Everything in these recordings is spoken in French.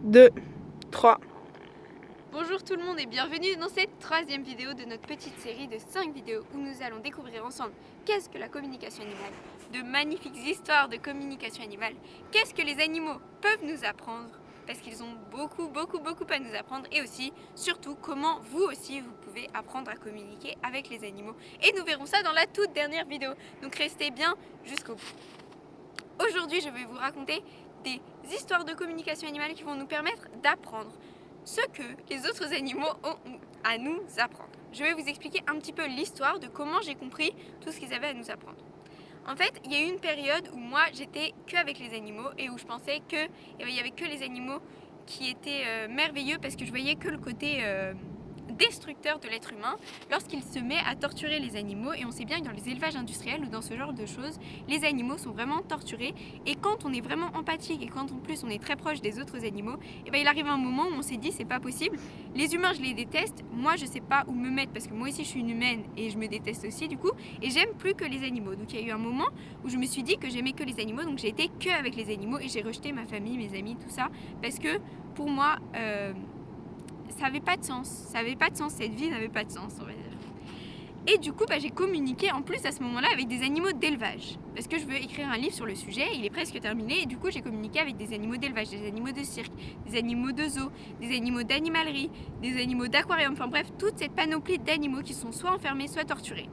2, 3. Bonjour tout le monde et bienvenue dans cette troisième vidéo de notre petite série de 5 vidéos où nous allons découvrir ensemble qu'est-ce que la communication animale, de magnifiques histoires de communication animale, qu'est-ce que les animaux peuvent nous apprendre, parce qu'ils ont beaucoup à nous apprendre, et aussi, surtout, comment vous aussi vous pouvez apprendre à communiquer avec les animaux. Et nous verrons ça dans la toute dernière vidéo, donc restez bien jusqu'au bout. Aujourd'hui, je vais vous raconter des histoires de communication animale qui vont nous permettre d'apprendre ce que les autres animaux ont à nous apprendre. Je vais vous expliquer un petit peu l'histoire de comment j'ai compris tout ce qu'ils avaient à nous apprendre. En fait, il y a eu une période où moi j'étais qu'avec les animaux et où je pensais qu'il n'y avait que les animaux qui étaient merveilleux, parce que je voyais que le côté destructeur de l'être humain lorsqu'il se met à torturer les animaux. Et on sait bien que dans les élevages industriels ou dans ce genre de choses, les animaux sont vraiment torturés, et quand on est vraiment empathique et quand en plus on est très proche des autres animaux, et ben il arrive un moment où on s'est dit c'est pas possible, les humains je les déteste, moi je sais pas où me mettre parce que moi aussi je suis une humaine et je me déteste aussi du coup, et j'aime plus que les animaux. Donc il y a eu un moment où je me suis dit que j'aimais que les animaux, donc j'ai été que avec les animaux et j'ai rejeté ma famille, mes amis, tout ça, parce que pour moi ça avait pas de sens, cette vie n'avait pas de sens, on va dire. Et du coup, j'ai communiqué en plus à ce moment-là avec des animaux d'élevage, parce que je veux écrire un livre sur le sujet, il est presque terminé, et du coup j'ai communiqué avec des animaux d'élevage, des animaux de cirque, des animaux de zoo, des animaux d'animalerie, des animaux d'aquarium, enfin bref, toute cette panoplie d'animaux qui sont soit enfermés, soit torturés.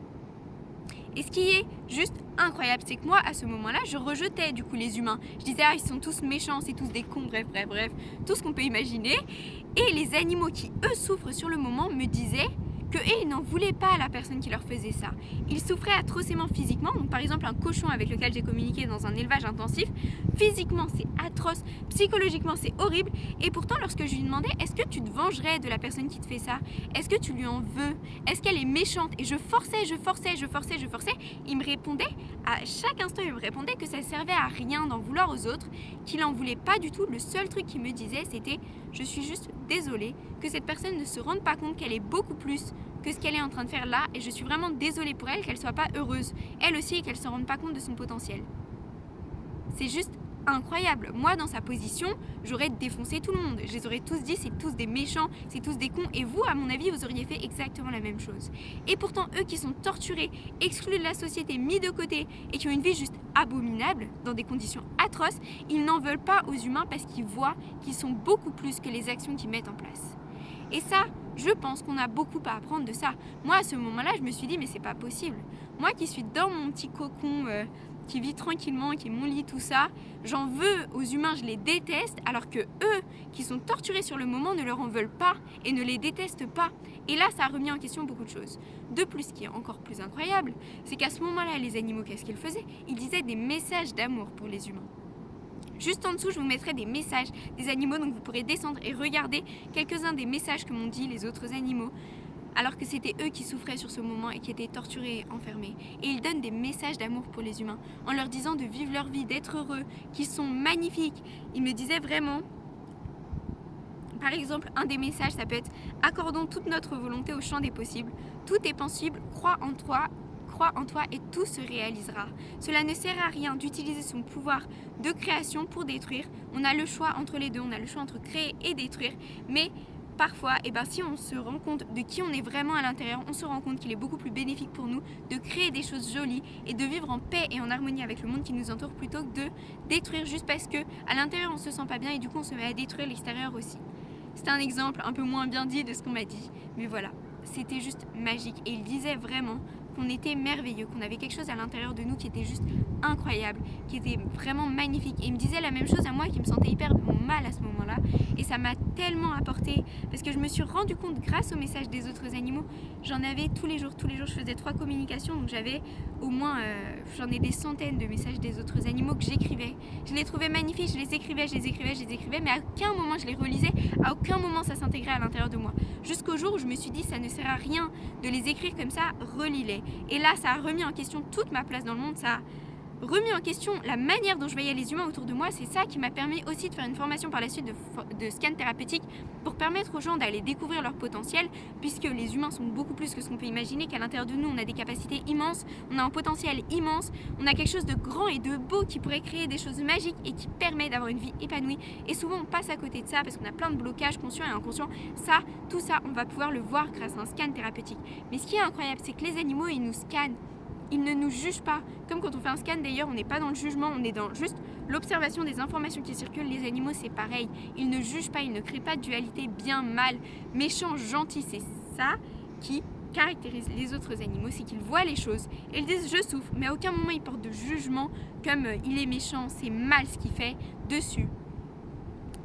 Et ce qui est juste incroyable, c'est que moi, à ce moment-là, je rejetais du coup les humains. Je disais, ils sont tous méchants, c'est tous des cons, bref, tout ce qu'on peut imaginer. Et les animaux qui, eux, souffrent sur le moment me disaient qu'ils n'en voulaient pas à la personne qui leur faisait ça. Ils souffraient atrocement physiquement. Donc, par exemple, un cochon avec lequel j'ai communiqué dans un élevage intensif, physiquement c'est atroce, psychologiquement c'est horrible. Et pourtant, lorsque je lui demandais, est-ce que tu te vengerais de la personne qui te fait ça? Est-ce que tu lui en veux? Est-ce qu'elle est méchante? Et je forçais. Il me répondait, à chaque instant, il me répondait que ça servait à rien d'en vouloir aux autres, qu'il en voulait pas du tout. Le seul truc qu'il me disait, c'était, je suis juste désolée que cette personne ne se rende pas compte qu'elle est beaucoup plus que ce qu'elle est en train de faire là, et je suis vraiment désolée pour elle qu'elle soit pas heureuse, elle aussi, et qu'elle se rende pas compte de son potentiel. C'est juste incroyable. Moi, dans sa position, j'aurais défoncé tout le monde. Je les aurais tous dit, c'est tous des méchants, c'est tous des cons, et vous, à mon avis, vous auriez fait exactement la même chose. Et pourtant, eux qui sont torturés, exclus de la société, mis de côté, et qui ont une vie juste abominable, dans des conditions atroces, ils n'en veulent pas aux humains parce qu'ils voient qu'ils sont beaucoup plus que les actions qu'ils mettent en place. Et ça, je pense qu'on a beaucoup à apprendre de ça. Moi, à ce moment-là, je me suis dit, mais c'est pas possible. Moi qui suis dans mon petit cocon, qui vit tranquillement, qui est mon lit, tout ça, j'en veux aux humains, je les déteste, alors que eux, qui sont torturés sur le moment, ne leur en veulent pas et ne les détestent pas. Et là, ça a remis en question beaucoup de choses. De plus, ce qui est encore plus incroyable, c'est qu'à ce moment-là, les animaux, qu'est-ce qu'ils faisaient? Ils disaient des messages d'amour pour les humains. Juste en dessous, je vous mettrai des messages des animaux, donc vous pourrez descendre et regarder quelques-uns des messages que m'ont dit les autres animaux, alors que c'était eux qui souffraient sur ce moment et qui étaient torturés et enfermés. Et ils donnent des messages d'amour pour les humains, en leur disant de vivre leur vie, d'être heureux, qu'ils sont magnifiques. Ils me disaient vraiment, par exemple, un des messages, ça peut être « Accordons toute notre volonté au champ des possibles. Tout est possible, crois en toi et tout se réalisera. Cela ne sert à rien d'utiliser son pouvoir de création pour détruire. On a le choix entre les deux, on a le choix entre créer et détruire. Mais parfois, si on se rend compte de qui on est vraiment à l'intérieur, on se rend compte qu'il est beaucoup plus bénéfique pour nous de créer des choses jolies et de vivre en paix et en harmonie avec le monde qui nous entoure, plutôt que de détruire juste parce que à l'intérieur on se sent pas bien et du coup on se met à détruire l'extérieur aussi. » C'est un exemple un peu moins bien dit de ce qu'on m'a dit, mais voilà, c'était juste magique. Et il disait vraiment qu'on était merveilleux, qu'on avait quelque chose à l'intérieur de nous qui était juste incroyable, qui était vraiment magnifique. Et il me disait la même chose à moi qui me sentais hyper mal à ce moment-là. Et ça m'a tellement apporté, parce que je me suis rendu compte grâce aux messages des autres animaux, j'en avais tous les jours, je faisais 3 communications, donc j'avais au moins, j'en ai des centaines de messages des autres animaux que j'écrivais. Je les trouvais magnifiques, je les écrivais, mais à aucun moment je les relisais, à aucun moment ça s'intégrait à l'intérieur de moi. Jusqu'au jour où je me suis dit, ça ne sert à rien de les écrire comme ça, relis-les. Et là, ça a remis en question toute ma place dans le monde, ça remis en question la manière dont je voyais les humains autour de moi. C'est ça qui m'a permis aussi de faire une formation par la suite de scan thérapeutique pour permettre aux gens d'aller découvrir leur potentiel, puisque les humains sont beaucoup plus que ce qu'on peut imaginer, qu'à l'intérieur de nous on a des capacités immenses, on a un potentiel immense, on a quelque chose de grand et de beau qui pourrait créer des choses magiques et qui permet d'avoir une vie épanouie. Et souvent on passe à côté de ça parce qu'on a plein de blocages conscients et inconscients. Tout ça on va pouvoir le voir grâce à un scan thérapeutique. Mais ce qui est incroyable, c'est que les animaux, ils nous scannent. Ils ne nous jugent pas. Comme quand on fait un scan d'ailleurs, on n'est pas dans le jugement, on est dans juste l'observation des informations qui circulent. Les animaux, c'est pareil. Ils ne jugent pas, ils ne créent pas de dualité bien, mal, méchant, gentil. C'est ça qui caractérise les autres animaux, c'est qu'ils voient les choses et ils disent je souffre, mais à aucun moment ils portent de jugement comme il est méchant, c'est mal ce qu'il fait dessus.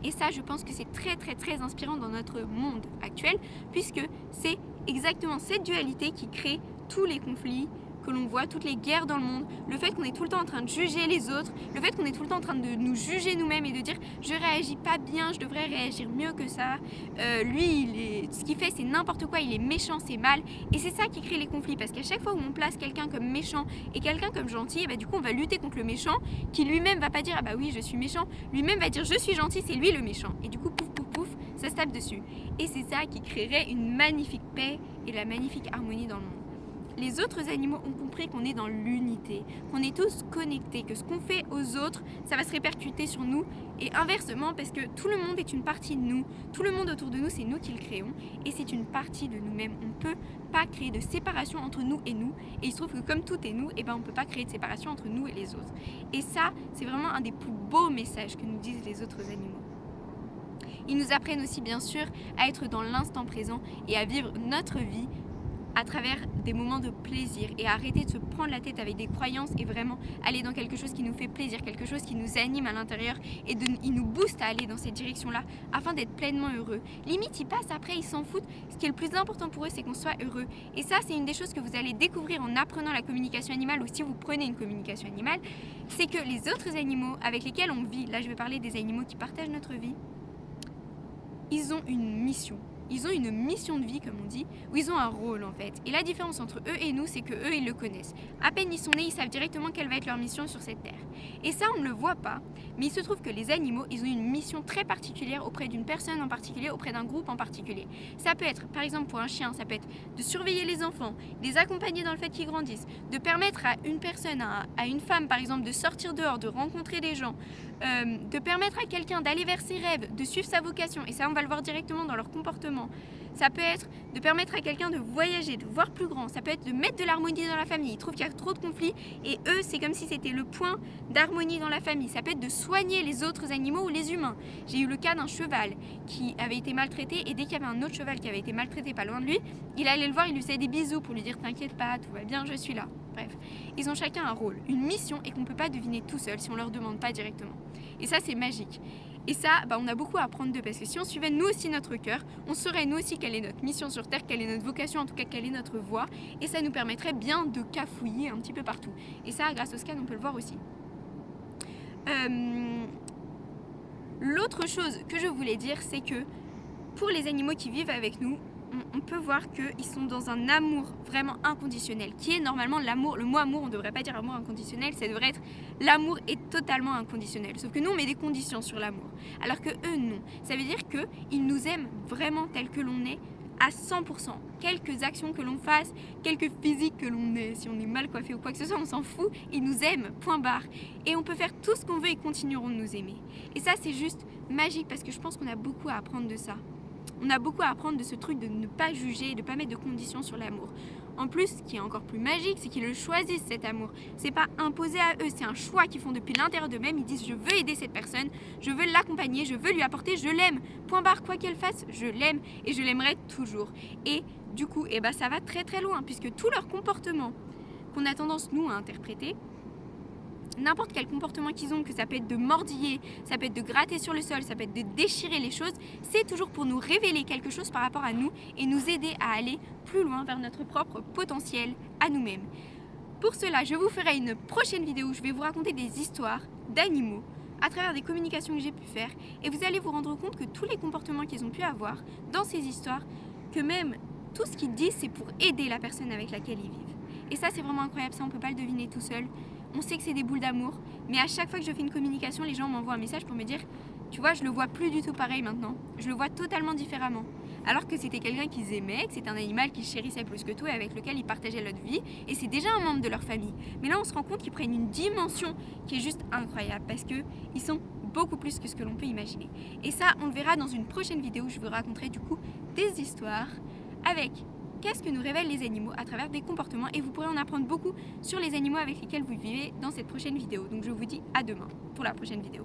Et ça, je pense que c'est très très très inspirant dans notre monde actuel, puisque c'est exactement cette dualité qui crée tous les conflits que l'on voit, toutes les guerres dans le monde, le fait qu'on est tout le temps en train de juger les autres, le fait qu'on est tout le temps en train de nous juger nous-mêmes et de dire je réagis pas bien, je devrais réagir mieux que ça, ce qu'il fait c'est n'importe quoi, il est méchant, c'est mal. Et c'est ça qui crée les conflits, parce qu'à chaque fois où on place quelqu'un comme méchant et quelqu'un comme gentil, et bah, du coup on va lutter contre le méchant qui lui-même va pas dire ah bah oui je suis méchant, lui-même va dire je suis gentil, c'est lui le méchant. Et du coup pouf pouf pouf, ça se tape dessus. Et c'est ça qui créerait une magnifique paix et la magnifique harmonie dans le monde. Les autres animaux ont compris qu'on est dans l'unité, qu'on est tous connectés, que ce qu'on fait aux autres, ça va se répercuter sur nous, et inversement, parce que tout le monde est une partie de nous, tout le monde autour de nous, c'est nous qui le créons, et c'est une partie de nous-mêmes. On ne peut pas créer de séparation entre nous, et il se trouve que comme tout est nous, on ne peut pas créer de séparation entre nous et les autres. Et ça, c'est vraiment un des plus beaux messages que nous disent les autres animaux. Ils nous apprennent aussi bien sûr à être dans l'instant présent et à vivre notre vie à travers des moments de plaisir et arrêter de se prendre la tête avec des croyances et vraiment aller dans quelque chose qui nous fait plaisir, quelque chose qui nous anime à l'intérieur et ils nous boostent à aller dans cette direction-là afin d'être pleinement heureux. Limite, ils passent après, ils s'en foutent. Ce qui est le plus important pour eux, c'est qu'on soit heureux. Et ça, c'est une des choses que vous allez découvrir en apprenant la communication animale ou si vous prenez une communication animale, c'est que les autres animaux avec lesquels on vit, là je vais parler des animaux qui partagent notre vie, ils ont une mission. Ils ont une mission de vie, comme on dit, où ils ont un rôle en fait. Et la différence entre eux et nous, c'est que eux, ils le connaissent. À peine ils sont nés, ils savent directement quelle va être leur mission sur cette terre. Et ça, on ne le voit pas. Mais il se trouve que les animaux, ils ont une mission très particulière auprès d'une personne en particulier, auprès d'un groupe en particulier. Ça peut être, par exemple, pour un chien, ça peut être de surveiller les enfants, les accompagner dans le fait qu'ils grandissent, de permettre à une personne, à une femme, par exemple, de sortir dehors, de rencontrer des gens, de permettre à quelqu'un d'aller vers ses rêves, de suivre sa vocation. Et ça, on va le voir directement dans leur comportement. Ça peut être de permettre à quelqu'un de voyager, de voir plus grand. Ça peut être de mettre de l'harmonie dans la famille. Ils trouvent qu'il y a trop de conflits et eux, c'est comme si c'était le point d'harmonie dans la famille. Ça peut être de soigner les autres animaux ou les humains. J'ai eu le cas d'un cheval qui avait été maltraité et dès qu'il y avait un autre cheval qui avait été maltraité pas loin de lui, il allait le voir, il lui faisait des bisous pour lui dire t'inquiète pas, tout va bien, je suis là. Bref, ils ont chacun un rôle, une mission et qu'on ne peut pas deviner tout seul si on ne leur demande pas directement. Et ça, c'est magique. Et ça, on a beaucoup à apprendre d'eux parce que si on suivait nous aussi notre cœur, on saurait nous aussi quelle est notre mission sur Terre, quelle est notre vocation, en tout cas quelle est notre voie. Et ça nous permettrait bien de cafouiller un petit peu partout. Et ça, grâce au scan, on peut le voir aussi. L'autre chose que je voulais dire, c'est que pour les animaux qui vivent avec nous, on peut voir qu'ils sont dans un amour vraiment inconditionnel, qui est normalement l'amour. Le mot amour, on ne devrait pas dire amour inconditionnel, ça devrait être l'amour est totalement inconditionnel. Sauf que nous, on met des conditions sur l'amour, alors que eux, non. Ça veut dire qu'ils nous aiment vraiment tel que l'on est, à 100%. Quelques actions que l'on fasse, quelques physiques que l'on ait, si on est mal coiffé ou quoi que ce soit, on s'en fout, ils nous aiment, point barre. Et on peut faire tout ce qu'on veut, ils continueront de nous aimer. Et ça, c'est juste magique, parce que je pense qu'on a beaucoup à apprendre de ça. On a beaucoup à apprendre de ce truc de ne pas juger, de ne pas mettre de conditions sur l'amour. En plus, ce qui est encore plus magique, c'est qu'ils le choisissent cet amour. C'est pas imposé à eux, c'est un choix qu'ils font depuis l'intérieur d'eux-mêmes. Ils disent je veux aider cette personne, je veux l'accompagner, je veux lui apporter, je l'aime. Point barre, quoi qu'elle fasse, je l'aime et je l'aimerai toujours. Et du coup, ça va très très loin puisque tout leur comportement qu'on a tendance nous à interpréter, n'importe quel comportement qu'ils ont, que ça peut être de mordiller, ça peut être de gratter sur le sol, ça peut être de déchirer les choses, c'est toujours pour nous révéler quelque chose par rapport à nous et nous aider à aller plus loin vers notre propre potentiel à nous-mêmes. Pour cela, je vous ferai une prochaine vidéo où je vais vous raconter des histoires d'animaux à travers des communications que j'ai pu faire et vous allez vous rendre compte que tous les comportements qu'ils ont pu avoir dans ces histoires, que même tout ce qu'ils disent, c'est pour aider la personne avec laquelle ils vivent. Et ça, c'est vraiment incroyable, ça on ne peut pas le deviner tout seul. on sait que c'est des boules d'amour, mais à chaque fois que je fais une communication, les gens m'envoient un message pour me dire tu vois, je le vois plus du tout pareil maintenant, je le vois totalement différemment. Alors que c'était quelqu'un qu'ils aimaient, que c'était un animal qu'ils chérissaient plus que tout et avec lequel ils partageaient leur vie, et c'est déjà un membre de leur famille. Mais là, on se rend compte qu'ils prennent une dimension qui est juste incroyable parce qu'ils sont beaucoup plus que ce que l'on peut imaginer. Et ça, on le verra dans une prochaine vidéo où je vous raconterai du coup des histoires avec qu'est-ce que nous révèlent les animaux à travers des comportements, et vous pourrez en apprendre beaucoup sur les animaux avec lesquels vous vivez dans cette prochaine vidéo. Donc je vous dis à demain pour la prochaine vidéo.